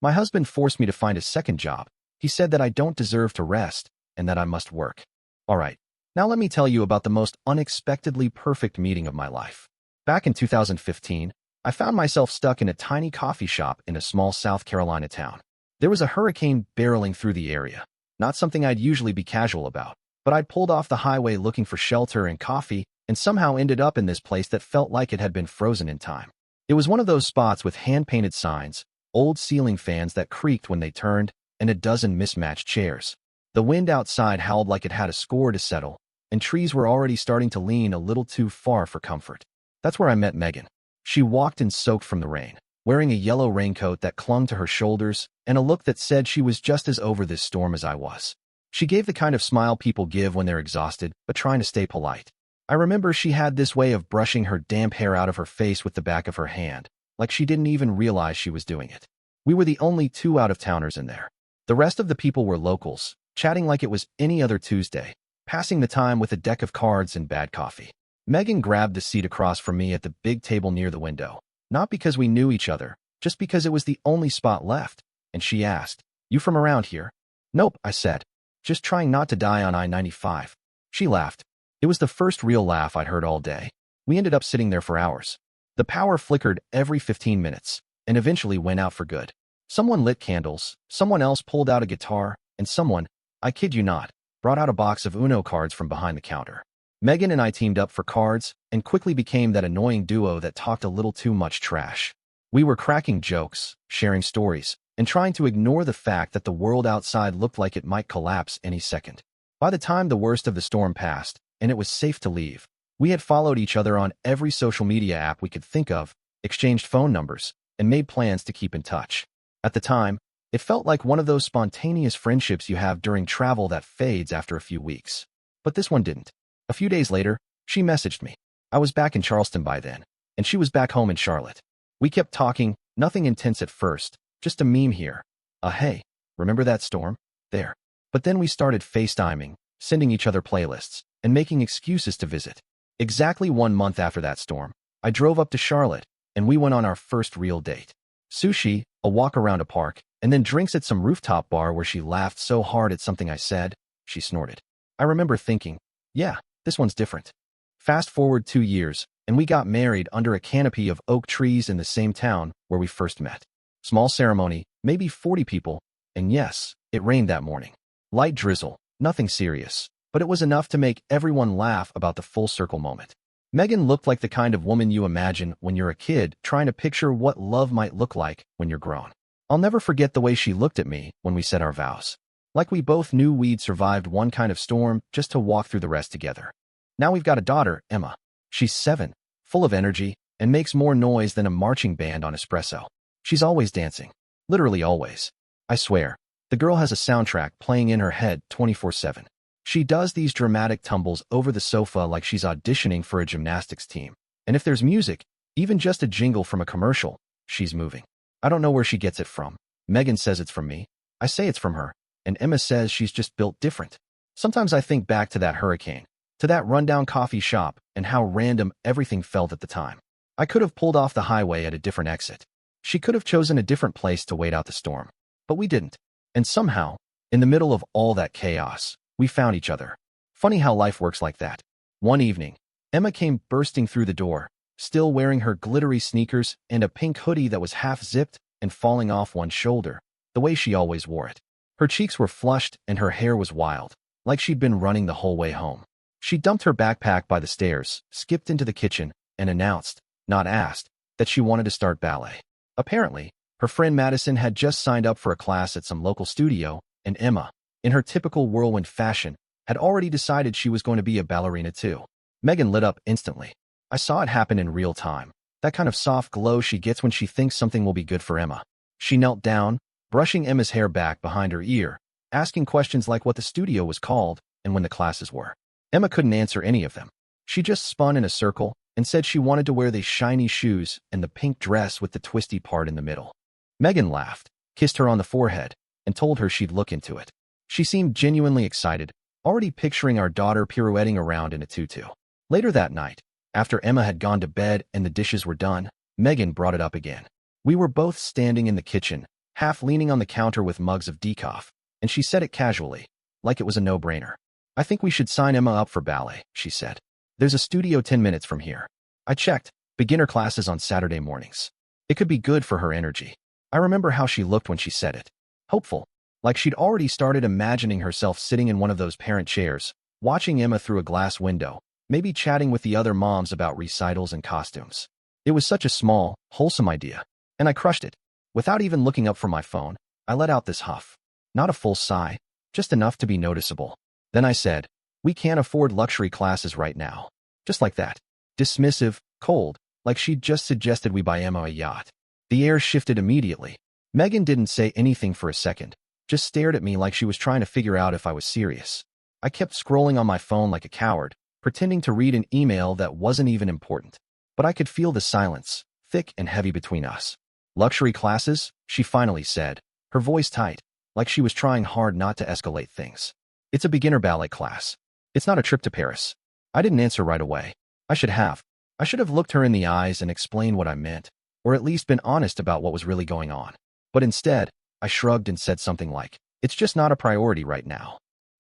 My husband forced me to find a second job. He said that I don't deserve to rest and that I must work. All right, now let me tell you about the most unexpectedly perfect meeting of my life. Back in 2015, I found myself stuck in a tiny coffee shop in a small South Carolina town. There was a hurricane barreling through the area, not something I'd usually be casual about, but I'd pulled off the highway looking for shelter and coffee and somehow ended up in this place that felt like it had been frozen in time. It was one of those spots with hand-painted signs, old ceiling fans that creaked when they turned, and a dozen mismatched chairs. The wind outside howled like it had a score to settle, and trees were already starting to lean a little too far for comfort. That's where I met Megan. She walked in soaked from the rain, wearing a yellow raincoat that clung to her shoulders and a look that said she was just as over this storm as I was. She gave the kind of smile people give when they're exhausted, but trying to stay polite. I remember she had this way of brushing her damp hair out of her face with the back of her hand, like she didn't even realize she was doing it. We were the only two out-of-towners in there. The rest of the people were locals, chatting like it was any other Tuesday, passing the time with a deck of cards and bad coffee. Megan grabbed the seat across from me at the big table near the window, not because we knew each other, just because it was the only spot left, and she asked, "You from around here?" "Nope," I said, "just trying not to die on I-95. She laughed. It was the first real laugh I'd heard all day. We ended up sitting there for hours. The power flickered every 15 minutes, and eventually went out for good. Someone lit candles, someone else pulled out a guitar, and someone, I kid you not, brought out a box of Uno cards from behind the counter. Megan and I teamed up for cards and quickly became that annoying duo that talked a little too much trash. We were cracking jokes, sharing stories, and trying to ignore the fact that the world outside looked like it might collapse any second. By the time the worst of the storm passed, and it was safe to leave, we had followed each other on every social media app we could think of, exchanged phone numbers, and made plans to keep in touch. At the time, it felt like one of those spontaneous friendships you have during travel that fades after a few weeks. But this one didn't. A few days later, she messaged me. I was back in Charleston by then, and she was back home in Charlotte. We kept talking, nothing intense at first, just a meme here. Hey, remember that storm? There. But then we started FaceTiming, sending each other playlists, and making excuses to visit. Exactly 1 month after that storm, I drove up to Charlotte, and we went on our first real date. Sushi, a walk around a park, and then drinks at some rooftop bar where she laughed so hard at something I said, she snorted. I remember thinking, yeah, this one's different. Fast forward 2 years, and we got married under a canopy of oak trees in the same town where we first met. Small ceremony, maybe 40 people, and yes, it rained that morning. Light drizzle, nothing serious, but it was enough to make everyone laugh about the full circle moment. Megan looked like the kind of woman you imagine when you're a kid trying to picture what love might look like when you're grown. I'll never forget the way she looked at me when we said our vows. Like we both knew we'd survived one kind of storm just to walk through the rest together. Now we've got a daughter, Emma. She's 7, full of energy, and makes more noise than a marching band on espresso. She's always dancing. Literally always. I swear, the girl has a soundtrack playing in her head 24/7. She does these dramatic tumbles over the sofa like she's auditioning for a gymnastics team. And if there's music, even just a jingle from a commercial, she's moving. I don't know where she gets it from. Megan says it's from me. I say it's from her. And Emma says she's just built different. Sometimes I think back to that hurricane, to that rundown coffee shop, and how random everything felt at the time. I could have pulled off the highway at a different exit. She could have chosen a different place to wait out the storm. But we didn't. And somehow, in the middle of all that chaos, we found each other. Funny how life works like that. One evening, Emma came bursting through the door, still wearing her glittery sneakers and a pink hoodie that was half-zipped and falling off one shoulder, the way she always wore it. Her cheeks were flushed and her hair was wild, like she'd been running the whole way home. She dumped her backpack by the stairs, skipped into the kitchen, and announced, not asked, that she wanted to start ballet. Apparently, her friend Madison had just signed up for a class at some local studio, and Emma, in her typical whirlwind fashion, had already decided she was going to be a ballerina too. Megan lit up instantly. I saw it happen in real time, that kind of soft glow she gets when she thinks something will be good for Emma. She knelt down, brushing Emma's hair back behind her ear, asking questions like what the studio was called and when the classes were. Emma couldn't answer any of them. She just spun in a circle and said she wanted to wear the shiny shoes and the pink dress with the twisty part in the middle. Megan laughed, kissed her on the forehead, and told her she'd look into it. She seemed genuinely excited, already picturing our daughter pirouetting around in a tutu. Later that night, after Emma had gone to bed and the dishes were done, Megan brought it up again. We were both standing in the kitchen, half leaning on the counter with mugs of decaf, and she said it casually, like it was a no-brainer. I think we should sign Emma up for ballet, she said. There's a studio 10 minutes from here. I checked, beginner classes on Saturday mornings. It could be good for her energy. I remember how she looked when she said it. Hopeful, like she'd already started imagining herself sitting in one of those parent chairs, watching Emma through a glass window, maybe chatting with the other moms about recitals and costumes. It was such a small, wholesome idea, and I crushed it. Without even looking up from my phone, I let out this huff. Not a full sigh, just enough to be noticeable. Then I said, we can't afford luxury classes right now. Just like that. Dismissive, cold, like she'd just suggested we buy Emma a yacht. The air shifted immediately. Megan didn't say anything for a second, just stared at me like she was trying to figure out if I was serious. I kept scrolling on my phone like a coward, pretending to read an email that wasn't even important. But I could feel the silence, thick and heavy between us. Luxury classes, she finally said, her voice tight, like she was trying hard not to escalate things. It's a beginner ballet class. It's not a trip to Paris. I didn't answer right away. I should have. I should have looked her in the eyes and explained what I meant, or at least been honest about what was really going on. But instead, I shrugged and said something like, it's just not a priority right now.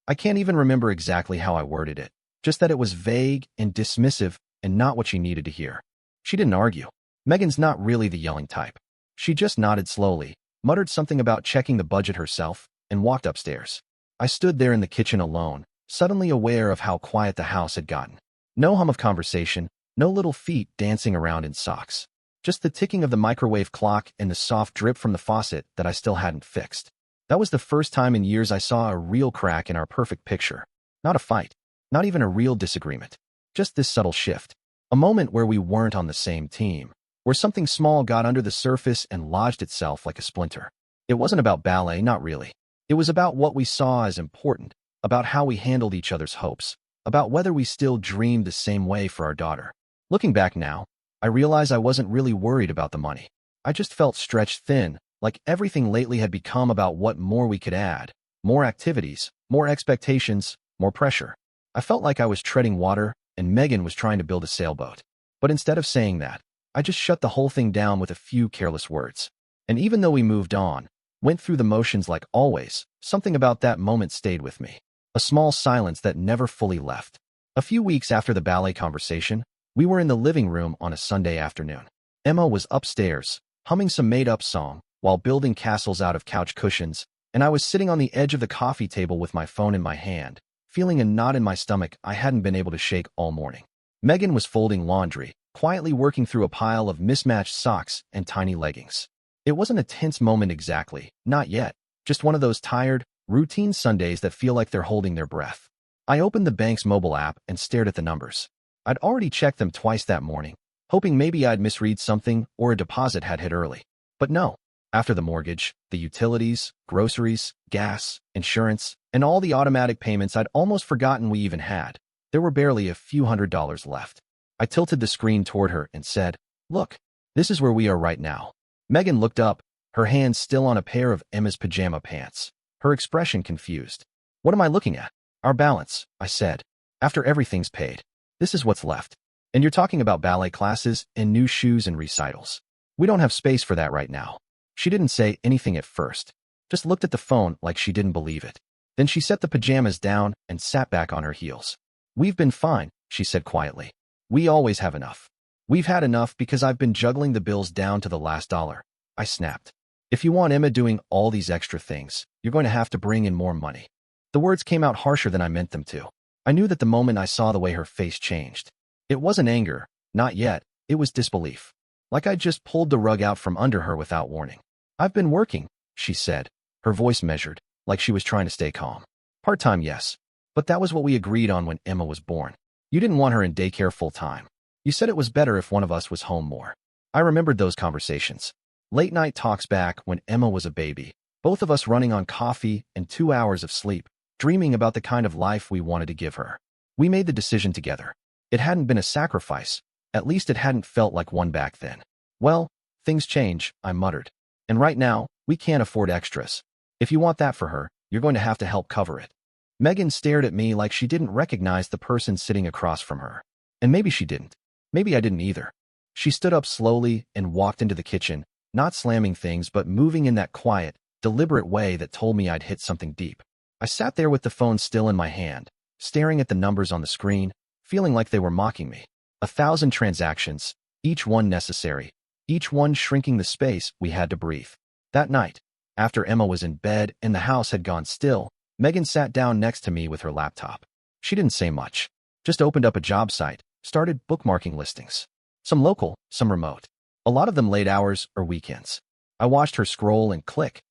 I can't even remember exactly how I worded it, just that it was vague and dismissive and not what she needed to hear. She didn't argue. Megan's not really the yelling type. She just nodded slowly, muttered something about checking the budget herself, and walked upstairs. I stood there in the kitchen alone, suddenly aware of how quiet the house had gotten. No hum of conversation, no little feet dancing around in socks. Just the ticking of the microwave clock and the soft drip from the faucet that I still hadn't fixed. That was the first time in years I saw a real crack in our perfect picture. Not a fight, not even a real disagreement. Just this subtle shift. A moment where we weren't on the same team, where something small got under the surface and lodged itself like a splinter. It wasn't about ballet, not really. It was about what we saw as important, about how we handled each other's hopes, about whether we still dreamed the same way for our daughter. Looking back now, I realize I wasn't really worried about the money. I just felt stretched thin, like everything lately had become about what more we could add, more activities, more expectations, more pressure. I felt like I was treading water and Megan was trying to build a sailboat. But instead of saying that, I just shut the whole thing down with a few careless words. And even though we moved on, went through the motions like always, something about that moment stayed with me. A small silence that never fully left. A few weeks after the ballet conversation, we were in the living room on a Sunday afternoon. Emma was upstairs, humming some made-up song, while building castles out of couch cushions, and I was sitting on the edge of the coffee table with my phone in my hand, feeling a knot in my stomach I hadn't been able to shake all morning. Megan was folding laundry, quietly working through a pile of mismatched socks and tiny leggings. It wasn't a tense moment exactly, not yet, just one of those tired, routine Sundays that feel like they're holding their breath. I opened the bank's mobile app and stared at the numbers. I'd already checked them twice that morning, hoping maybe I'd misread something or a deposit had hit early. But no. After the mortgage, the utilities, groceries, gas, insurance, and all the automatic payments I'd almost forgotten we even had, there were barely a few $100s left. I tilted the screen toward her and said, look, this is where we are right now. Megan looked up, her hand still on a pair of Emma's pajama pants, her expression confused. What am I looking at? Our balance, I said. After everything's paid. This is what's left. And you're talking about ballet classes and new shoes and recitals. We don't have space for that right now. She didn't say anything at first, just looked at the phone like she didn't believe it. Then she set the pajamas down and sat back on her heels. We've been fine, she said quietly. We always have enough. We've had enough because I've been juggling the bills down to the last dollar. I snapped. If you want Emma doing all these extra things, you're going to have to bring in more money. The words came out harsher than I meant them to. I knew that the moment I saw the way her face changed. It wasn't anger, not yet, it was disbelief. Like I'd just pulled the rug out from under her without warning. I've been working, she said, her voice measured, like she was trying to stay calm. Part-time, yes. But that was what we agreed on when Emma was born. You didn't want her in daycare full-time. You said it was better if one of us was home more. I remembered those conversations. Late-night talks back when Emma was a baby, both of us running on coffee and 2 hours of sleep, dreaming about the kind of life we wanted to give her. We made the decision together. It hadn't been a sacrifice. At least it hadn't felt like one back then. Well, things change, I muttered. And right now, we can't afford extras. If you want that for her, you're going to have to help cover it. Megan stared at me like she didn't recognize the person sitting across from her. And maybe she didn't. Maybe I didn't either. She stood up slowly and walked into the kitchen, not slamming things but moving in that quiet, deliberate way that told me I'd hit something deep. I sat there with the phone still in my hand, staring at the numbers on the screen, feeling like they were mocking me. 1,000 transactions, each one necessary, each one shrinking the space we had to breathe. That night, after Emma was in bed and the house had gone still, Megan sat down next to me with her laptop. She didn't say much, just opened up a job site, started bookmarking listings. Some local, some remote. A lot of them late hours or weekends. I watched her scroll and click,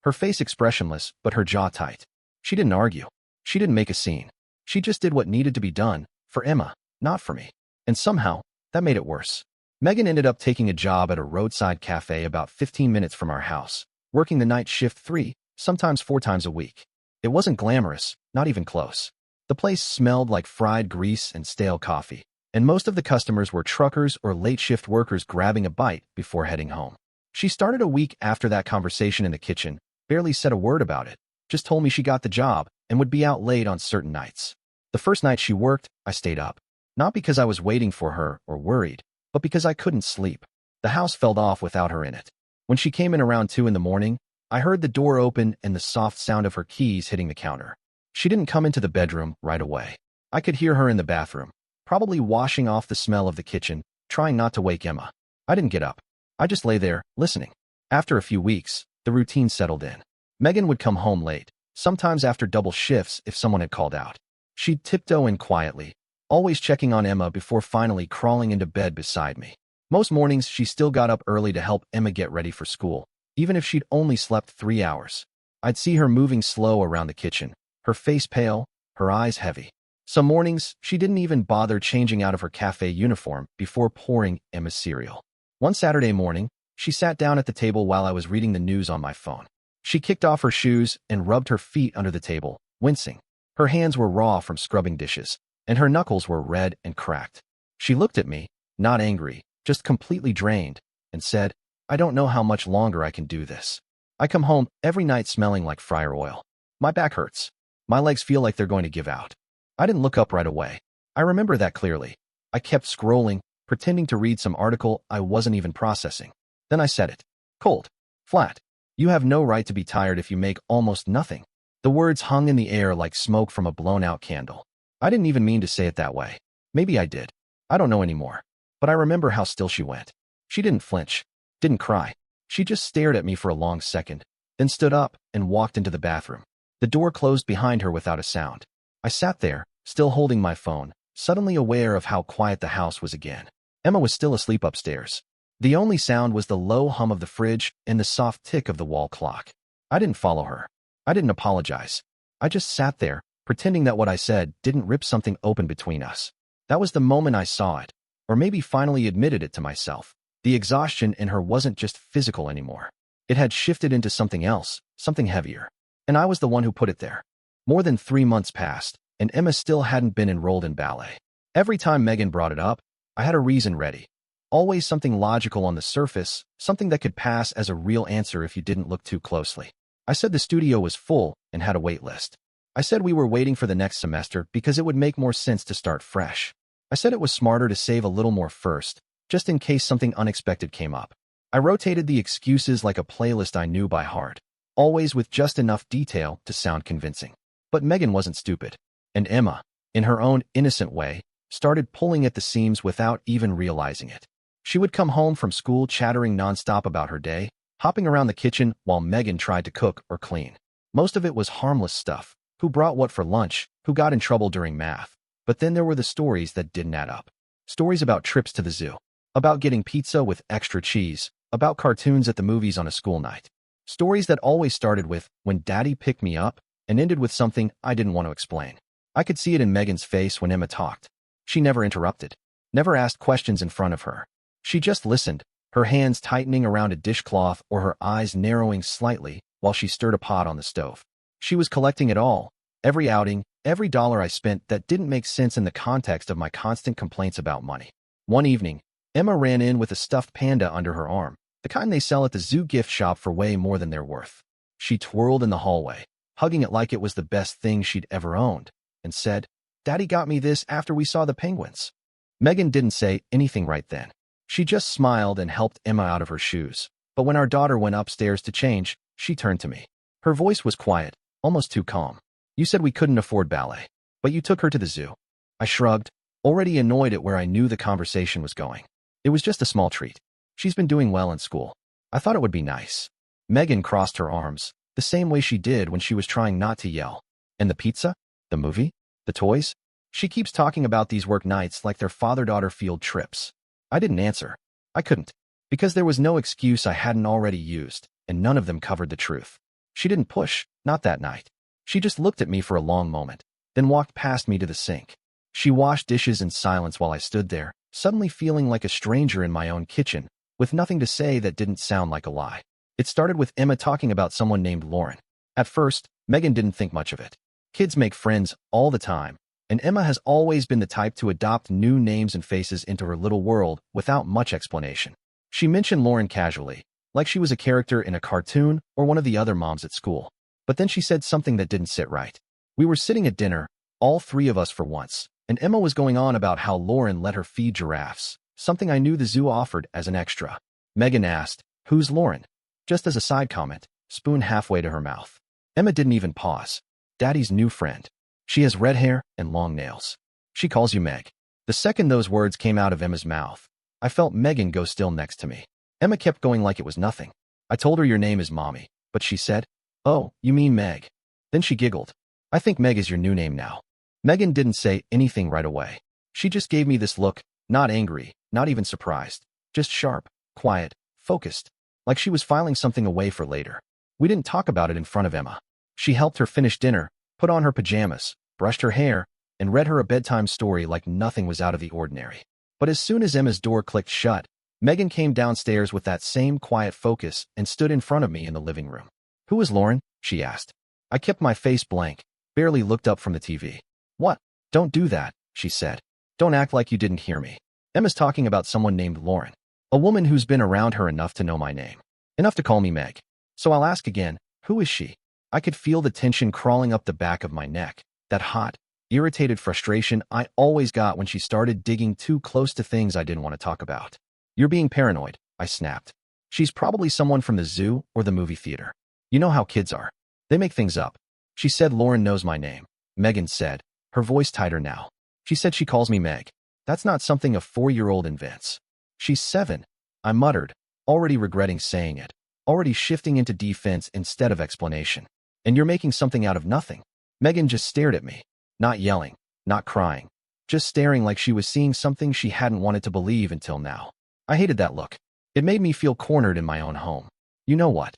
her face expressionless but her jaw tight. She didn't argue. She didn't make a scene. She just did what needed to be done, for Emma, not for me. And somehow, that made it worse. Megan ended up taking a job at a roadside cafe about 15 minutes from our house, working the night shift 3, sometimes 4 times a week. It wasn't glamorous, not even close. The place smelled like fried grease and stale coffee, and most of the customers were truckers or late shift workers grabbing a bite before heading home. She started a week after that conversation in the kitchen, barely said a word about it, just told me she got the job and would be out late on certain nights. The first night she worked, I stayed up. Not because I was waiting for her or worried, but because I couldn't sleep. The house felt off without her in it. When she came in around 2 in the morning, I heard the door open and the soft sound of her keys hitting the counter. She didn't come into the bedroom right away. I could hear her in the bathroom, probably washing off the smell of the kitchen, trying not to wake Emma. I didn't get up. I just lay there, listening. After a few weeks, the routine settled in. Megan would come home late, sometimes after double shifts if someone had called out. She'd tiptoe in quietly, always checking on Emma before finally crawling into bed beside me. Most mornings, she still got up early to help Emma get ready for school, even if she'd only slept 3 hours. I'd see her moving slow around the kitchen, her face pale, her eyes heavy. Some mornings, she didn't even bother changing out of her cafe uniform before pouring Emma's cereal. One Saturday morning, she sat down at the table while I was reading the news on my phone. She kicked off her shoes and rubbed her feet under the table, wincing. Her hands were raw from scrubbing dishes, and her knuckles were red and cracked. She looked at me, not angry, just completely drained, and said, "I don't know how much longer I can do this. I come home every night smelling like fryer oil. My back hurts. My legs feel like they're going to give out." I didn't look up right away. I remember that clearly. I kept scrolling, pretending to read some article I wasn't even processing. Then I said it. Cold. Flat. "You have no right to be tired if you make almost nothing." The words hung in the air like smoke from a blown-out candle. I didn't even mean to say it that way. Maybe I did. I don't know anymore. But I remember how still she went. She didn't flinch. Didn't cry. She just stared at me for a long second, then stood up and walked into the bathroom. The door closed behind her without a sound. I sat there, still holding my phone, suddenly aware of how quiet the house was again. Emma was still asleep upstairs. The only sound was the low hum of the fridge and the soft tick of the wall clock. I didn't follow her. I didn't apologize. I just sat there, pretending that what I said didn't rip something open between us. That was the moment I saw it, or maybe finally admitted it to myself. The exhaustion in her wasn't just physical anymore. It had shifted into something else, something heavier. And I was the one who put it there. More than 3 months passed, and Emma still hadn't been enrolled in ballet. Every time Megan brought it up, I had a reason ready. Always something logical on the surface, something that could pass as a real answer if you didn't look too closely. I said the studio was full and had a wait list. I said we were waiting for the next semester because it would make more sense to start fresh. I said it was smarter to save a little more first, just in case something unexpected came up. I rotated the excuses like a playlist I knew by heart, always with just enough detail to sound convincing. But Megan wasn't stupid. And Emma, in her own innocent way, started pulling at the seams without even realizing it. She would come home from school chattering nonstop about her day, hopping around the kitchen while Megan tried to cook or clean. Most of it was harmless stuff. Who brought what for lunch, who got in trouble during math. But then there were the stories that didn't add up. Stories about trips to the zoo, about getting pizza with extra cheese, about cartoons at the movies on a school night. Stories that always started with, "When Daddy picked me up," and ended with something I didn't want to explain. I could see it in Megan's face when Emma talked. She never interrupted, never asked questions in front of her. She just listened, her hands tightening around a dishcloth or her eyes narrowing slightly while she stirred a pot on the stove. She was collecting it all, every outing, every dollar I spent that didn't make sense in the context of my constant complaints about money. One evening, Emma ran in with a stuffed panda under her arm, the kind they sell at the zoo gift shop for way more than they're worth. She twirled in the hallway, hugging it like it was the best thing she'd ever owned, and said, "Daddy got me this after we saw the penguins." Megan didn't say anything right then. She just smiled and helped Emma out of her shoes. But when our daughter went upstairs to change, she turned to me. Her voice was quiet, almost too calm. You said we couldn't afford ballet, but you took her to the zoo. I shrugged, already annoyed at where I knew the conversation was going. It was just a small treat. She's been doing well in school. I thought it would be nice. Megan crossed her arms, the same way she did when she was trying not to yell. And the pizza? The movie? The toys? She keeps talking about these work nights like they're father-daughter field trips. I didn't answer. I couldn't. Because there was no excuse I hadn't already used, and none of them covered the truth. She didn't push, not that night. She just looked at me for a long moment, then walked past me to the sink. She washed dishes in silence while I stood there, suddenly feeling like a stranger in my own kitchen, with nothing to say that didn't sound like a lie. It started with Emma talking about someone named Lauren. At first, Megan didn't think much of it. Kids make friends all the time, and Emma has always been the type to adopt new names and faces into her little world without much explanation. She mentioned Lauren casually, like she was a character in a cartoon or one of the other moms at school. But then she said something that didn't sit right. We were sitting at dinner, all three of us for once, and Emma was going on about how Lauren let her feed giraffes, something I knew the zoo offered as an extra. Megan asked, "Who's Lauren?" Just as a side comment, spoon halfway to her mouth. Emma didn't even pause. Daddy's new friend. She has red hair and long nails. She calls you Meg. The second those words came out of Emma's mouth, I felt Megan go still next to me. Emma kept going like it was nothing. I told her your name is Mommy, but she said, "Oh, you mean Meg." Then she giggled. I think Meg is your new name now. Megan didn't say anything right away. She just gave me this look, not angry, not even surprised, just sharp, quiet, focused, like she was filing something away for later. We didn't talk about it in front of Emma. She helped her finish dinner, put on her pajamas, brushed her hair, and read her a bedtime story like nothing was out of the ordinary. But as soon as Emma's door clicked shut, Megan came downstairs with that same quiet focus and stood in front of me in the living room. "Who is Lauren?" she asked. I kept my face blank, barely looked up from the TV. "What? Don't do that," she said. "Don't act like you didn't hear me. Emma's talking about someone named Lauren. A woman who's been around her enough to know my name. Enough to call me Meg. So I'll ask again, who is she?" I could feel the tension crawling up the back of my neck, that hot, irritated frustration I always got when she started digging too close to things I didn't want to talk about. "You're being paranoid," I snapped. "She's probably someone from the zoo or the movie theater. You know how kids are. They make things up." She said Lauren knows my name, Megan said, her voice tighter now. She said she calls me Meg. That's not something a 4-year-old invents. She's 7, I muttered, already regretting saying it, already shifting into defense instead of explanation. "And you're making something out of nothing." Megan just stared at me, not yelling, not crying, just staring like she was seeing something she hadn't wanted to believe until now. I hated that look. It made me feel cornered in my own home. "You know what?"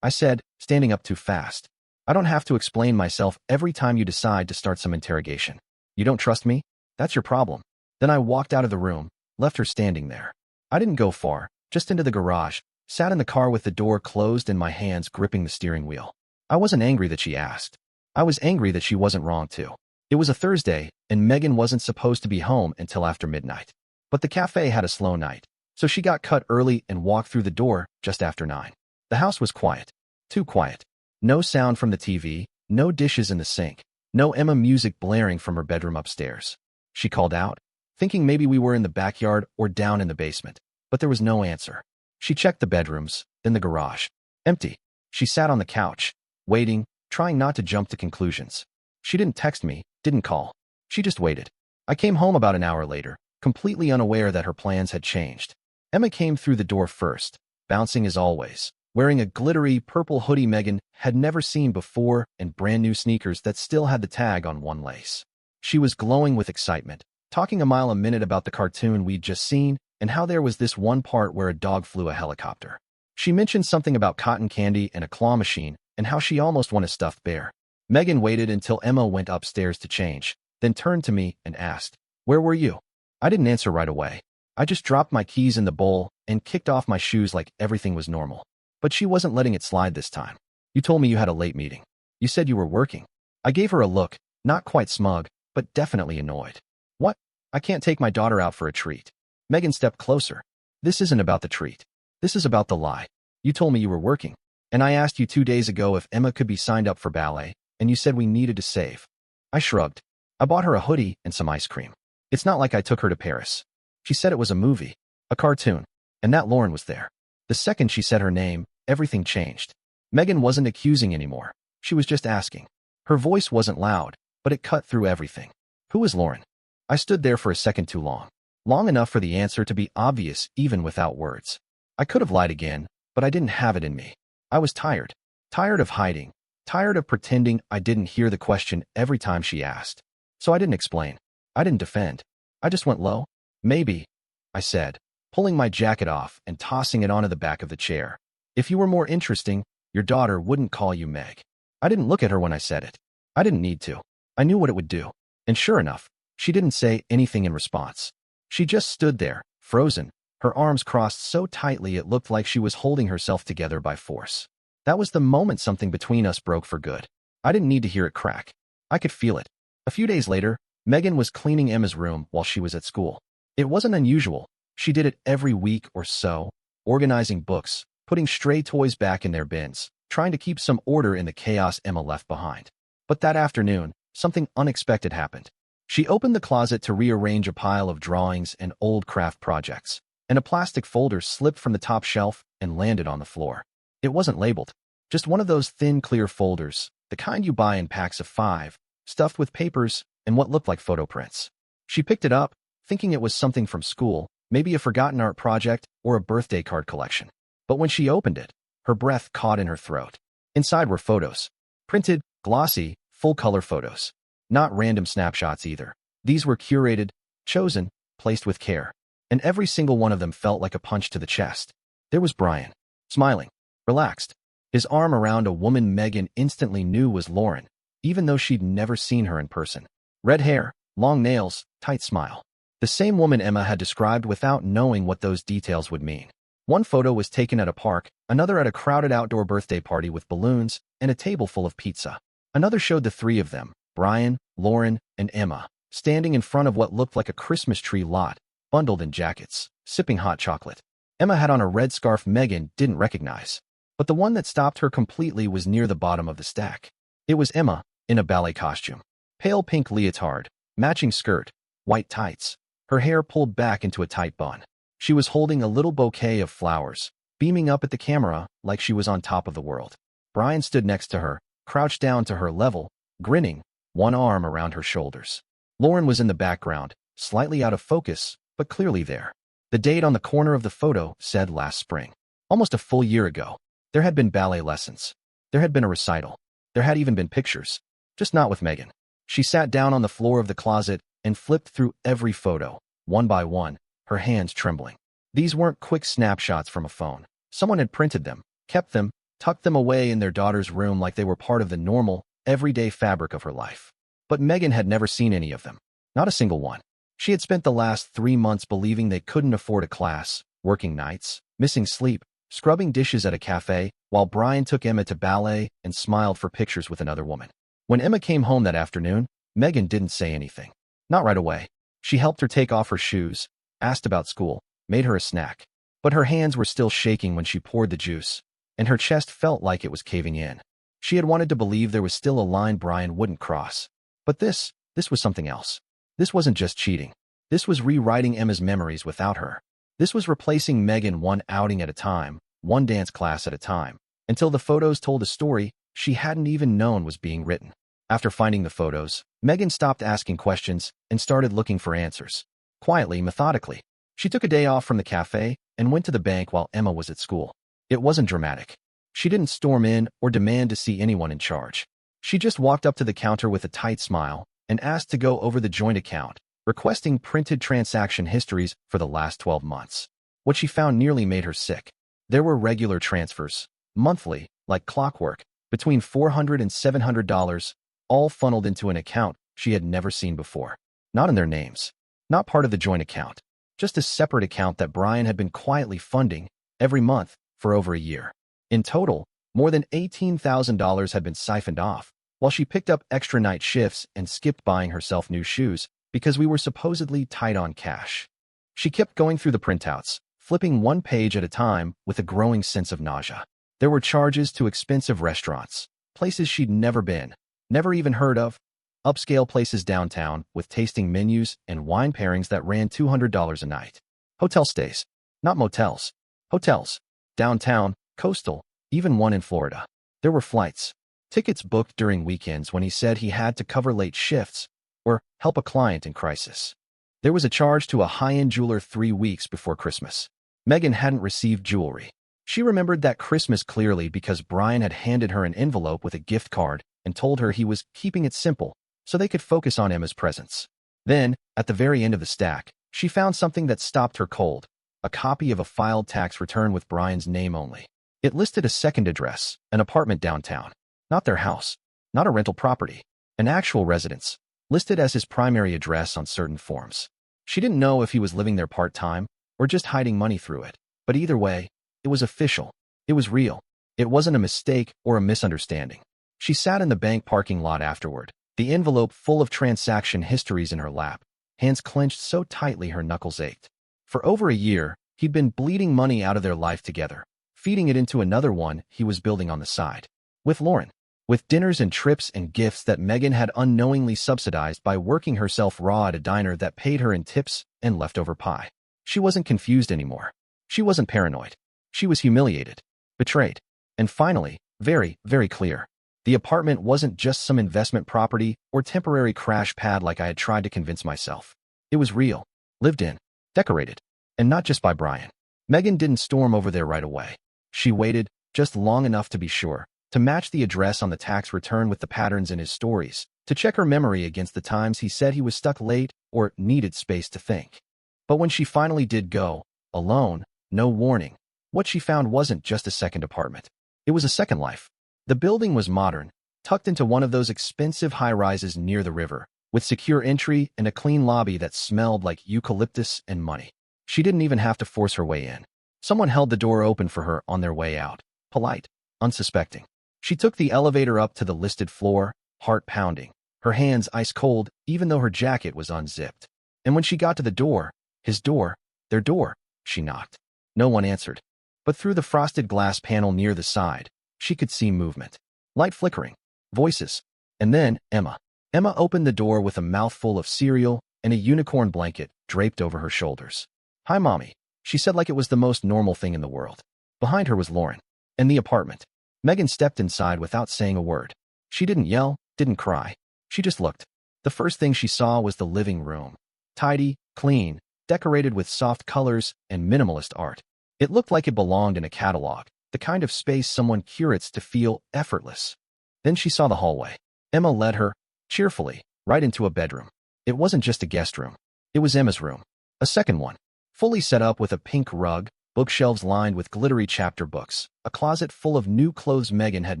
I said, standing up too fast. "I don't have to explain myself every time you decide to start some interrogation. You don't trust me? That's your problem." Then I walked out of the room, left her standing there. I didn't go far, just into the garage, sat in the car with the door closed and my hands gripping the steering wheel. I wasn't angry that she asked. I was angry that she wasn't wrong too. It was a Thursday, and Megan wasn't supposed to be home until after midnight. But the cafe had a slow night, so she got cut early and walked through the door just after 9. The house was quiet. Too quiet. No sound from the TV, no dishes in the sink, no Emma music blaring from her bedroom upstairs. She called out, thinking maybe we were in the backyard or down in the basement, but there was no answer. She checked the bedrooms, then the garage. Empty. She sat on the couch, waiting, trying not to jump to conclusions. She didn't text me, didn't call. She just waited. I came home about an hour later, completely unaware that her plans had changed. Emma came through the door first, bouncing as always, wearing a glittery purple hoodie Megan had never seen before and brand new sneakers that still had the tag on one lace. She was glowing with excitement, talking a mile a minute about the cartoon we'd just seen and how there was this one part where a dog flew a helicopter. She mentioned something about cotton candy and a claw machine and how she almost won a stuffed bear. Megan waited until Emma went upstairs to change, then turned to me and asked, "Where were you?" I didn't answer right away. I just dropped my keys in the bowl and kicked off my shoes like everything was normal. But she wasn't letting it slide this time. "You told me you had a late meeting. You said you were working." I gave her a look, not quite smug, but definitely annoyed. "What? I can't take my daughter out for a treat." Megan stepped closer. "This isn't about the treat. This is about the lie. You told me you were working. And I asked you 2 days ago if Emma could be signed up for ballet, and you said we needed to save." I shrugged. "I bought her a hoodie and some ice cream. It's not like I took her to Paris." She said it was a movie. a cartoon. And that Lauren was there. The second she said her name, everything changed. Megan wasn't accusing anymore. She was just asking. Her voice wasn't loud, but it cut through everything. Who is Lauren? I stood there for a second too long. Long enough for the answer to be obvious even without words. I could have lied again, but I didn't have it in me. I was tired. Tired of hiding. Tired of pretending I didn't hear the question every time she asked. So I didn't explain. I didn't defend. I just went low. Maybe, I said, pulling my jacket off and tossing it onto the back of the chair. If you were more interesting, your daughter wouldn't call you Meg. I didn't look at her when I said it. I didn't need to. I knew what it would do. And sure enough, she didn't say anything in response. She just stood there, frozen, her arms crossed so tightly it looked like she was holding herself together by force. That was the moment something between us broke for good. I didn't need to hear it crack. I could feel it. A few days later, Megan was cleaning Emma's room while she was at school. It wasn't unusual. She did it every week or so, organizing books, putting stray toys back in their bins, trying to keep some order in the chaos Emma left behind. But that afternoon, something unexpected happened. She opened the closet to rearrange a pile of drawings and old craft projects, and a plastic folder slipped from the top shelf and landed on the floor. It wasn't labeled. Just one of those thin, clear folders, the kind you buy in packs of 5, stuffed with papers and what looked like photo prints. She picked it up, thinking it was something from school, maybe a forgotten art project or a birthday card collection. But when she opened it, her breath caught in her throat. Inside were photos. Printed, glossy, full-color photos. Not random snapshots either. These were curated, chosen, placed with care. And every single one of them felt like a punch to the chest. There was Brian, smiling, relaxed, his arm around a woman Megan instantly knew was Lauren, even though she'd never seen her in person. Red hair, long nails, tight smile. The same woman Emma had described without knowing what those details would mean. One photo was taken at a park, another at a crowded outdoor birthday party with balloons and a table full of pizza. Another showed the three of them, Brian, Lauren, and Emma, standing in front of what looked like a Christmas tree lot, bundled in jackets, sipping hot chocolate. Emma had on a red scarf Megan didn't recognize, but the one that stopped her completely was near the bottom of the stack. It was Emma, in a ballet costume. Pale pink leotard, matching skirt, white tights, her hair pulled back into a tight bun. She was holding a little bouquet of flowers, beaming up at the camera like she was on top of the world. Brian stood next to her, crouched down to her level, grinning, one arm around her shoulders. Lauren was in the background, slightly out of focus, but clearly there. The date on the corner of the photo said last spring. Almost a full year ago. There had been ballet lessons. There had been a recital. There had even been pictures. Just not with Megan. She sat down on the floor of the closet and flipped through every photo, one by one, her hands trembling. These weren't quick snapshots from a phone. Someone had printed them, kept them, tucked them away in their daughter's room like they were part of the normal, everyday fabric of her life. But Megan had never seen any of them. Not a single one. She had spent the last 3 months believing they couldn't afford a class, working nights, missing sleep, scrubbing dishes at a cafe, while Brian took Emma to ballet and smiled for pictures with another woman. When Emma came home that afternoon, Megan didn't say anything. Not right away. She helped her take off her shoes, asked about school, made her a snack. But her hands were still shaking when she poured the juice, and her chest felt like it was caving in. She had wanted to believe there was still a line Brian wouldn't cross. But this was something else. This wasn't just cheating. This was rewriting Emma's memories without her. This was replacing Megan one outing at a time, one dance class at a time, until the photos told a story she hadn't even known was being written. After finding the photos, Megan stopped asking questions and started looking for answers. Quietly, methodically. She took a day off from the cafe and went to the bank while Emma was at school. It wasn't dramatic. She didn't storm in or demand to see anyone in charge. She just walked up to the counter with a tight smile and asked to go over the joint account, requesting printed transaction histories for the last 12 months. What she found nearly made her sick. There were regular transfers, monthly, like clockwork, between $400 and $700, all funneled into an account she had never seen before. Not in their names. Not part of the joint account. Just a separate account that Brian had been quietly funding every month for over a year. In total, more than $18,000 had been siphoned off, while she picked up extra night shifts and skipped buying herself new shoes because we were supposedly tight on cash. She kept going through the printouts, flipping one page at a time with a growing sense of nausea. There were charges to expensive restaurants, places she'd never been, never even heard of, upscale places downtown with tasting menus and wine pairings that ran $200 a night. Hotel stays, Not motels. Hotels. Downtown, coastal, even one in Florida. There were flights. Tickets booked during weekends when he said he had to cover late shifts or help a client in crisis. There was a charge to a high-end jeweler 3 weeks before Christmas. Megan hadn't received jewelry. She remembered that Christmas clearly because Brian had handed her an envelope with a gift card and told her he was keeping it simple so they could focus on Emma's presents. Then, at the very end of the stack, she found something that stopped her cold, a copy of a filed tax return with Brian's name only. It listed a second address, an apartment downtown. Not their house, not a rental property, an actual residence, listed as his primary address on certain forms. She didn't know if he was living there part-time or just hiding money through it, but either way, it was official. It was real. It wasn't a mistake or a misunderstanding. She sat in the bank parking lot afterward, the envelope full of transaction histories in her lap, hands clenched so tightly her knuckles ached. For over a year, he'd been bleeding money out of their life together, feeding it into another one he was building on the side. With Lauren. With dinners and trips and gifts that Megan had unknowingly subsidized by working herself raw at a diner that paid her in tips and leftover pie. She wasn't confused anymore. She wasn't paranoid. She was humiliated, betrayed, and finally, very, very clear. The apartment wasn't just some investment property or temporary crash pad like I had tried to convince myself. It was real, lived in, decorated, and not just by Brian. Megan didn't storm over there right away. She waited, just long enough to be sure, to match the address on the tax return with the patterns in his stories, to check her memory against the times he said he was stuck late or needed space to think. But when she finally did go, alone, no warning, what she found wasn't just a second apartment. It was a second life. The building was modern, tucked into one of those expensive high-rises near the river, with secure entry and a clean lobby that smelled like eucalyptus and money. She didn't even have to force her way in. Someone held the door open for her on their way out, polite, unsuspecting. She took the elevator up to the listed floor, heart pounding, her hands ice cold even though her jacket was unzipped. And when she got to the door, his door, their door, she knocked. No one answered. But through the frosted glass panel near the side, she could see movement. Light flickering, voices. And then Emma. Emma opened the door with a mouthful of cereal and a unicorn blanket draped over her shoulders. "Hi, Mommy," she said like it was the most normal thing in the world. Behind her was Lauren. And the apartment. Megan stepped inside without saying a word. She didn't yell, didn't cry. She just looked. The first thing she saw was the living room. Tidy, clean, decorated with soft colors and minimalist art. It looked like it belonged in a catalog, the kind of space someone curates to feel effortless. Then she saw the hallway. Emma led her, cheerfully, right into a bedroom. It wasn't just a guest room. It was Emma's room. A second one. Fully set up with a pink rug, bookshelves lined with glittery chapter books, a closet full of new clothes Megan had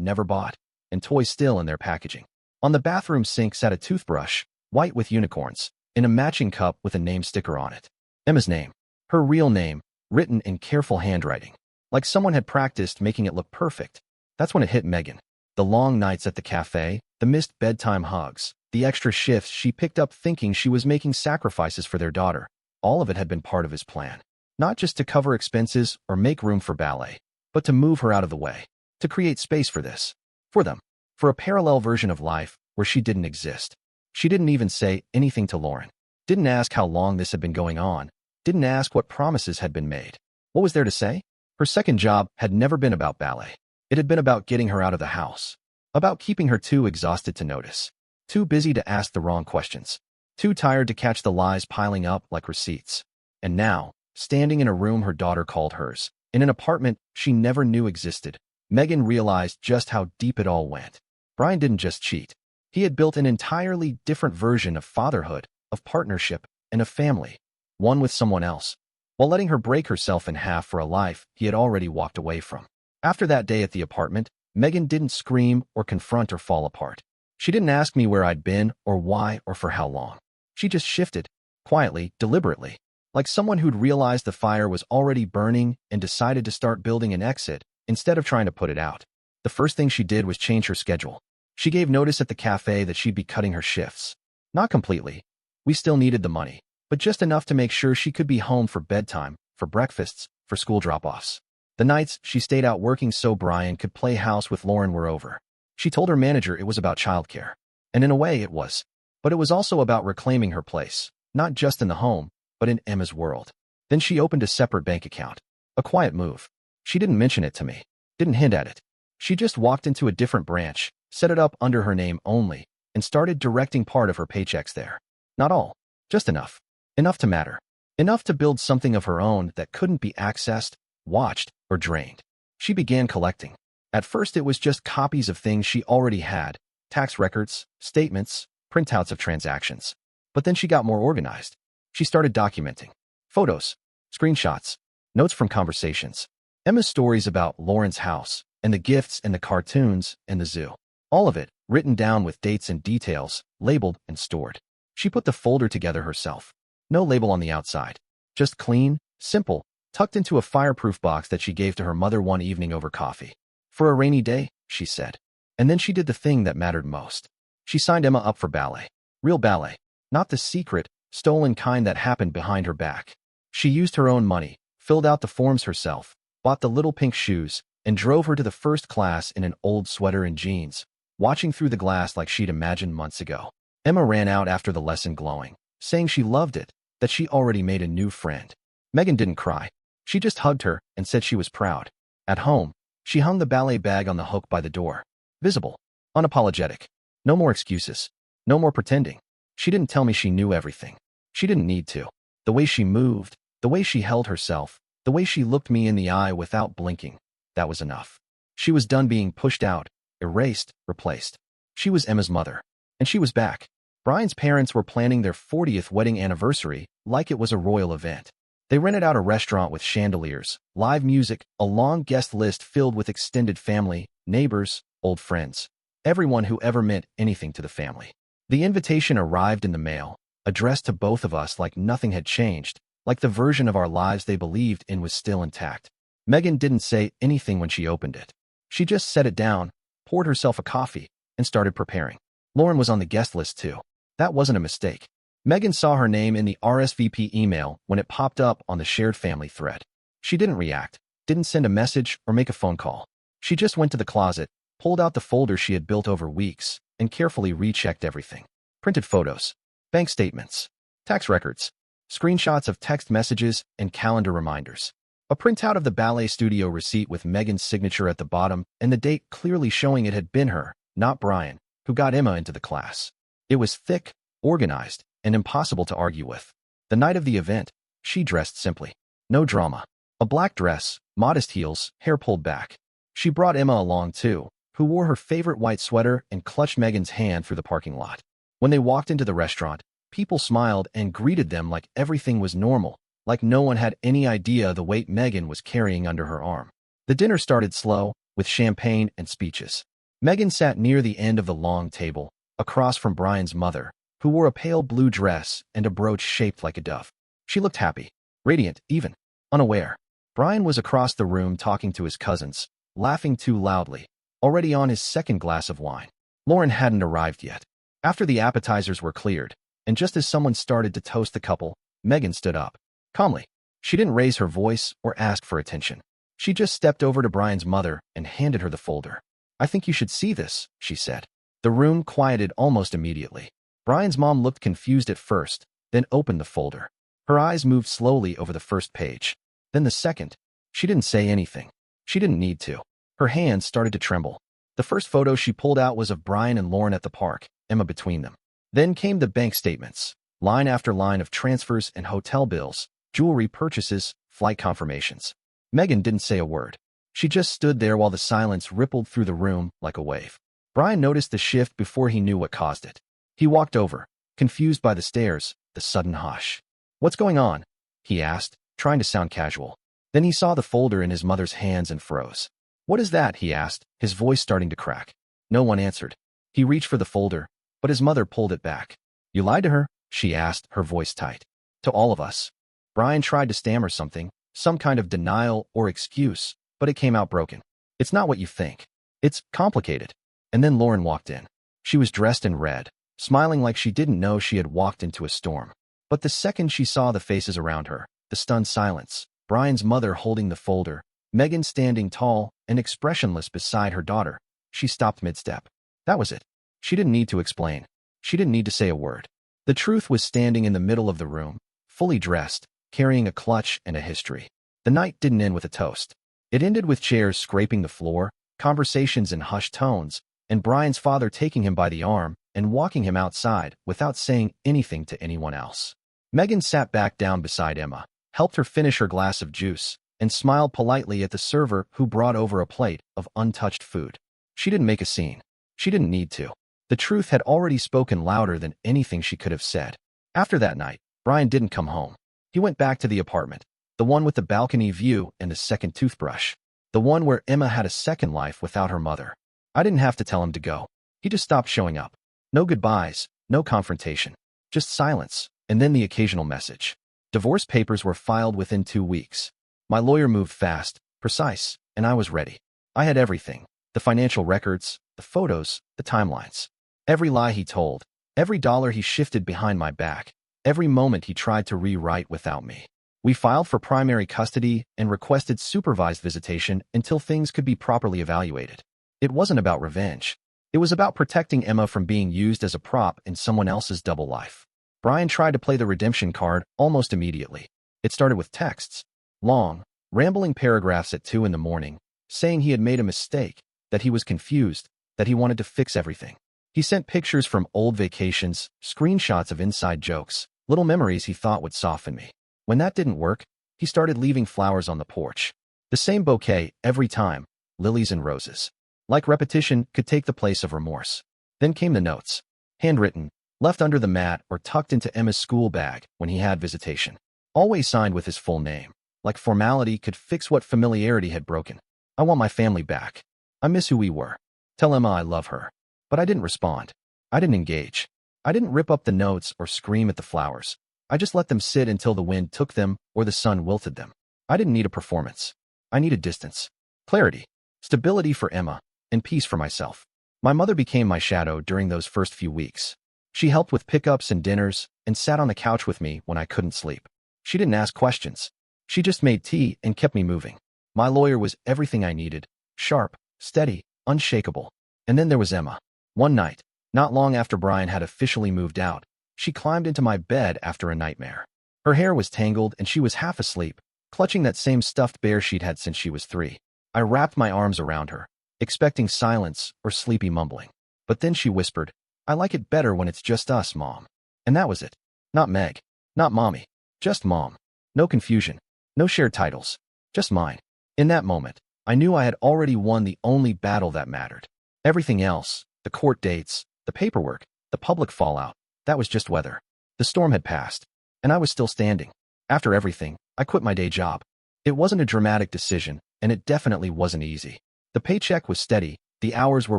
never bought, and toys still in their packaging. On the bathroom sink sat a toothbrush, white with unicorns, in a matching cup with a name sticker on it. Emma's name. Her real name, written in careful handwriting. Like someone had practiced making it look perfect. That's when it hit Megan. The long nights at the cafe, the missed bedtime hugs, the extra shifts she picked up thinking she was making sacrifices for their daughter. All of it had been part of his plan. Not just to cover expenses or make room for ballet, but to move her out of the way, to create space for this, for them, for a parallel version of life where she didn't exist. She didn't even say anything to Lauren, didn't ask how long this had been going on, didn't ask what promises had been made. What was there to say? Her second job had never been about ballet. It had been about getting her out of the house, about keeping her too exhausted to notice, too busy to ask the wrong questions, too tired to catch the lies piling up like receipts. And now, standing in a room her daughter called hers, in an apartment she never knew existed, Megan realized just how deep it all went. Brian didn't just cheat. He had built an entirely different version of fatherhood, of partnership, and of family, one with someone else, while letting her break herself in half for a life he had already walked away from. After that day at the apartment, Megan didn't scream or confront or fall apart. She didn't ask me where I'd been or why or for how long. She just shifted, quietly, deliberately, like someone who'd realized the fire was already burning and decided to start building an exit instead of trying to put it out. The first thing she did was change her schedule. She gave notice at the cafe that she'd be cutting her shifts. Not completely. We still needed the money, but just enough to make sure she could be home for bedtime, for breakfasts, for school drop-offs. The nights she stayed out working so Brian could play house with Lauren were over. She told her manager it was about childcare. And in a way it was. But it was also about reclaiming her place, not just in the home, but in Emma's world. Then she opened a separate bank account. A quiet move. She didn't mention it to me. Didn't hint at it. She just walked into a different branch, set it up under her name only, and started directing part of her paychecks there. Not all. Just enough. Enough to matter. Enough to build something of her own that couldn't be accessed, watched, or drained. She began collecting. At first it was just copies of things she already had, tax records, statements, printouts of transactions. But then she got more organized. She started documenting. Photos, screenshots, notes from conversations. Emma's stories about Lauren's house, and the gifts and the cartoons and the zoo. All of it, written down with dates and details, labeled and stored. She put the folder together herself. No label on the outside. Just clean, simple, tucked into a fireproof box that she gave to her mother one evening over coffee. For a rainy day, she said. And then she did the thing that mattered most. She signed Emma up for ballet. Real ballet. Not the secret, stolen kind that happened behind her back. She used her own money, filled out the forms herself, bought the little pink shoes, and drove her to the first class in an old sweater and jeans, watching through the glass like she'd imagined months ago. Emma ran out after the lesson glowing, saying she loved it, that she already made a new friend. Megan didn't cry. She just hugged her and said she was proud. At home, she hung the ballet bag on the hook by the door. Visible. Unapologetic. No more excuses. No more pretending. She didn't tell me she knew everything. She didn't need to. The way she moved, the way she held herself, the way she looked me in the eye without blinking, that was enough. She was done being pushed out, erased, replaced. She was Emma's mother. And she was back. Brian's parents were planning their 40th wedding anniversary like it was a royal event. They rented out a restaurant with chandeliers, live music, a long guest list filled with extended family, neighbors, old friends. Everyone who ever meant anything to the family. The invitation arrived in the mail, addressed to both of us like nothing had changed, like the version of our lives they believed in was still intact. Megan didn't say anything when she opened it. She just set it down, poured herself a coffee, and started preparing. Lauren was on the guest list too. That wasn't a mistake. Megan saw her name in the RSVP email when it popped up on the shared family thread. She didn't react, didn't send a message or make a phone call. She just went to the closet, pulled out the folder she had built over weeks, and carefully rechecked everything. Printed photos, bank statements, tax records, screenshots of text messages, and calendar reminders. A printout of the ballet studio receipt with Megan's signature at the bottom and the date clearly showing it had been her, not Brian, who got Emma into the class. It was thick, organized, and impossible to argue with. The night of the event, she dressed simply. No drama. A black dress, modest heels, hair pulled back. She brought Emma along too, who wore her favorite white sweater and clutched Megan's hand through the parking lot. When they walked into the restaurant, people smiled and greeted them like everything was normal, like no one had any idea the weight Megan was carrying under her arm. The dinner started slow, with champagne and speeches. Megan sat near the end of the long table, across from Brian's mother, who wore a pale blue dress and a brooch shaped like a dove. She looked happy, radiant even, unaware. Brian was across the room talking to his cousins, laughing too loudly, already on his second glass of wine. Lauren hadn't arrived yet. After the appetizers were cleared, and just as someone started to toast the couple, Megan stood up. Calmly. She didn't raise her voice or ask for attention. She just stepped over to Brian's mother and handed her the folder. "I think you should see this," she said. The room quieted almost immediately. Brian's mom looked confused at first, then opened the folder. Her eyes moved slowly over the first page. Then the second. She didn't say anything. She didn't need to. Her hands started to tremble. The first photo she pulled out was of Brian and Lauren at the park, Emma between them. Then came the bank statements, line after line of transfers and hotel bills, jewelry purchases, flight confirmations. Megan didn't say a word. She just stood there while the silence rippled through the room like a wave. Brian noticed the shift before he knew what caused it. He walked over, confused by the stares, the sudden hush. "What's going on?" he asked, trying to sound casual. Then he saw the folder in his mother's hands and froze. "What is that?" he asked, his voice starting to crack. No one answered. He reached for the folder, but his mother pulled it back. "You lied to her?" she asked, her voice tight. "To all of us." Brian tried to stammer something, some kind of denial or excuse, but it came out broken. "It's not what you think. It's complicated." And then Lauren walked in. She was dressed in red, smiling like she didn't know she had walked into a storm. But the second she saw the faces around her, the stunned silence, Brian's mother holding the folder, Megan standing tall and expressionless beside her daughter, she stopped mid-step. That was it. She didn't need to explain. She didn't need to say a word. The truth was standing in the middle of the room, fully dressed, carrying a clutch and a history. The night didn't end with a toast. It ended with chairs scraping the floor, conversations in hushed tones, and Brian's father taking him by the arm and walking him outside without saying anything to anyone else. Megan sat back down beside Emma, helped her finish her glass of juice, and smiled politely at the server who brought over a plate of untouched food. She didn't make a scene. She didn't need to. The truth had already spoken louder than anything she could have said. After that night, Brian didn't come home. He went back to the apartment, the one with the balcony view and the second toothbrush, the one where Emma had a second life without her mother. I didn't have to tell him to go. He just stopped showing up. No goodbyes, no confrontation, just silence, and then the occasional message. Divorce papers were filed within 2 weeks. My lawyer moved fast, precise, and I was ready. I had everything: the financial records, the photos, the timelines. Every lie he told, every dollar he shifted behind my back, every moment he tried to rewrite without me. We filed for primary custody and requested supervised visitation until things could be properly evaluated. It wasn't about revenge. It was about protecting Emma from being used as a prop in someone else's double life. Brian tried to play the redemption card almost immediately. It started with texts, long, rambling paragraphs at 2 in the morning, saying he had made a mistake, that he was confused, that he wanted to fix everything. He sent pictures from old vacations, screenshots of inside jokes, little memories he thought would soften me. When that didn't work, he started leaving flowers on the porch. The same bouquet every time, lilies and roses. Like repetition could take the place of remorse. Then came the notes. Handwritten, left under the mat or tucked into Emma's school bag when he had visitation. Always signed with his full name. Like formality could fix what familiarity had broken. I want my family back. I miss who we were. Tell Emma I love her. But I didn't respond. I didn't engage. I didn't rip up the notes or scream at the flowers. I just let them sit until the wind took them or the sun wilted them. I didn't need a performance. I needed distance, clarity, stability for Emma, and peace for myself. My mother became my shadow during those first few weeks. She helped with pickups and dinners and sat on the couch with me when I couldn't sleep. She didn't ask questions. She just made tea and kept me moving. My lawyer was everything I needed: sharp, steady, unshakable. And then there was Emma. One night, not long after Brian had officially moved out, she climbed into my bed after a nightmare. Her hair was tangled and she was half asleep, clutching that same stuffed bear she'd had since she was 3. I wrapped my arms around her, expecting silence or sleepy mumbling. But then she whispered, "I like it better when it's just us, Mom." And that was it. Not Meg. Not Mommy. Just Mom. No confusion. No shared titles. Just mine. In that moment, I knew I had already won the only battle that mattered. Everything else, the court dates, the paperwork, the public fallout, that was just weather. The storm had passed, and I was still standing. After everything, I quit my day job. It wasn't a dramatic decision, and it definitely wasn't easy. The paycheck was steady, the hours were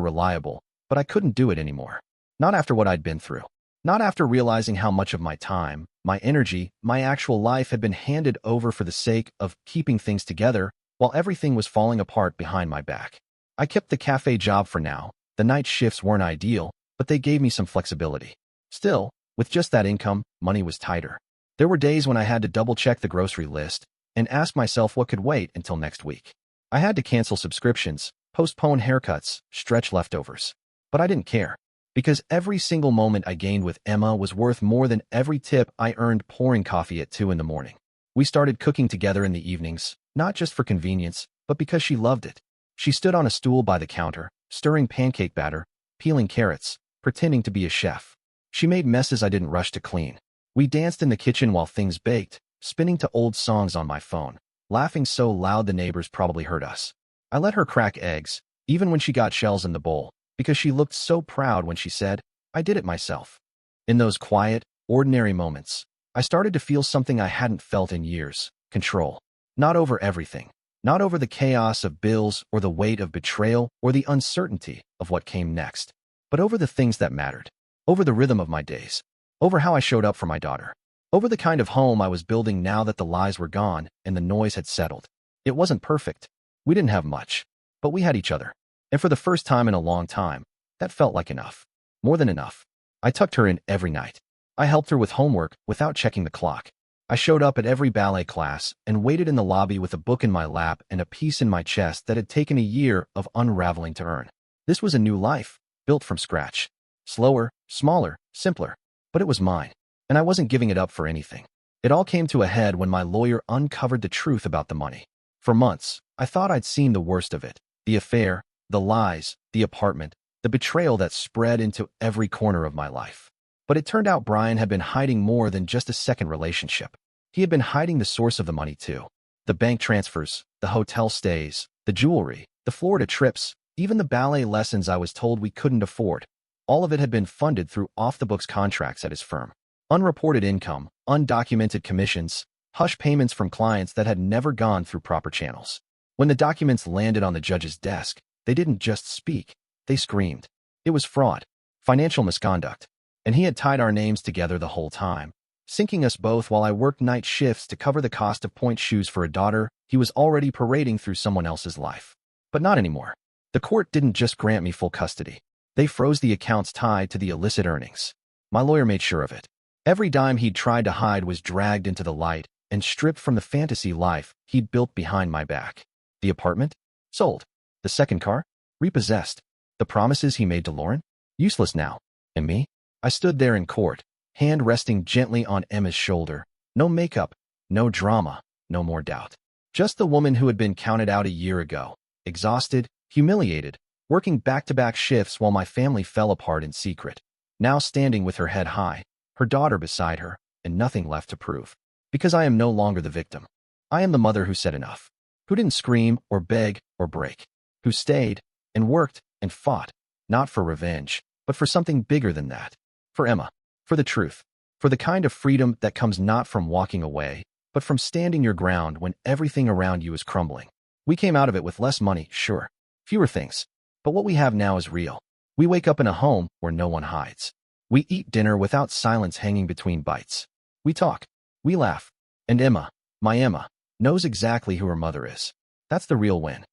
reliable, but I couldn't do it anymore. Not after what I'd been through. Not after realizing how much of my time, my energy, my actual life had been handed over for the sake of keeping things together while everything was falling apart behind my back. I kept the cafe job for now. The night shifts weren't ideal, but they gave me some flexibility. Still, with just that income, money was tighter. There were days when I had to double-check the grocery list and ask myself what could wait until next week. I had to cancel subscriptions, postpone haircuts, stretch leftovers. But I didn't care, because every single moment I gained with Emma was worth more than every tip I earned pouring coffee at 2 in the morning. We started cooking together in the evenings, not just for convenience, but because she loved it. She stood on a stool by the counter, stirring pancake batter, peeling carrots, pretending to be a chef. She made messes I didn't rush to clean. We danced in the kitchen while things baked, spinning to old songs on my phone, laughing so loud the neighbors probably heard us. I let her crack eggs, even when she got shells in the bowl, because she looked so proud when she said, "I did it myself." In those quiet, ordinary moments, I started to feel something I hadn't felt in years: control. Not over everything. Not over the chaos of bills or the weight of betrayal or the uncertainty of what came next, but over the things that mattered. Over the rhythm of my days. Over how I showed up for my daughter. Over the kind of home I was building now that the lies were gone and the noise had settled. It wasn't perfect. We didn't have much, but we had each other. And for the first time in a long time, that felt like enough. More than enough. I tucked her in every night. I helped her with homework without checking the clock. I showed up at every ballet class and waited in the lobby with a book in my lap and a piece in my chest that had taken a year of unraveling to earn. This was a new life, built from scratch. Slower, smaller, simpler. But it was mine, and I wasn't giving it up for anything. It all came to a head when my lawyer uncovered the truth about the money. For months, I thought I'd seen the worst of it. The affair, the lies, the apartment, the betrayal that spread into every corner of my life. But it turned out Brian had been hiding more than just a second relationship. He had been hiding the source of the money too. The bank transfers, the hotel stays, the jewelry, the Florida trips, even the ballet lessons I was told we couldn't afford. All of it had been funded through off-the-books contracts at his firm. Unreported income, undocumented commissions, hush payments from clients that had never gone through proper channels. When the documents landed on the judge's desk, they didn't just speak, they screamed. It was fraud, financial misconduct, and he had tied our names together the whole time, sinking us both while I worked night shifts to cover the cost of point shoes for a daughter he was already parading through someone else's life. But not anymore. The court didn't just grant me full custody. They froze the accounts tied to the illicit earnings. My lawyer made sure of it. Every dime he'd tried to hide was dragged into the light and stripped from the fantasy life he'd built behind my back. The apartment? Sold. The second car? Repossessed. The promises he made to Lauren? Useless now. And me? I stood there in court, hand resting gently on Emma's shoulder. No makeup, no drama, no more doubt. Just the woman who had been counted out a year ago, exhausted, humiliated, working back-to-back shifts while my family fell apart in secret. Now standing with her head high, her daughter beside her, and nothing left to prove. Because I am no longer the victim. I am the mother who said enough, who didn't scream or beg or break, who stayed and worked and fought, not for revenge, but for something bigger than that. For Emma, for the truth, for the kind of freedom that comes not from walking away, but from standing your ground when everything around you is crumbling. We came out of it with less money, sure, fewer things, but what we have now is real. We wake up in a home where no one hides. We eat dinner without silence hanging between bites. We talk. We laugh. And Emma, my Emma, knows exactly who her mother is. That's the real win.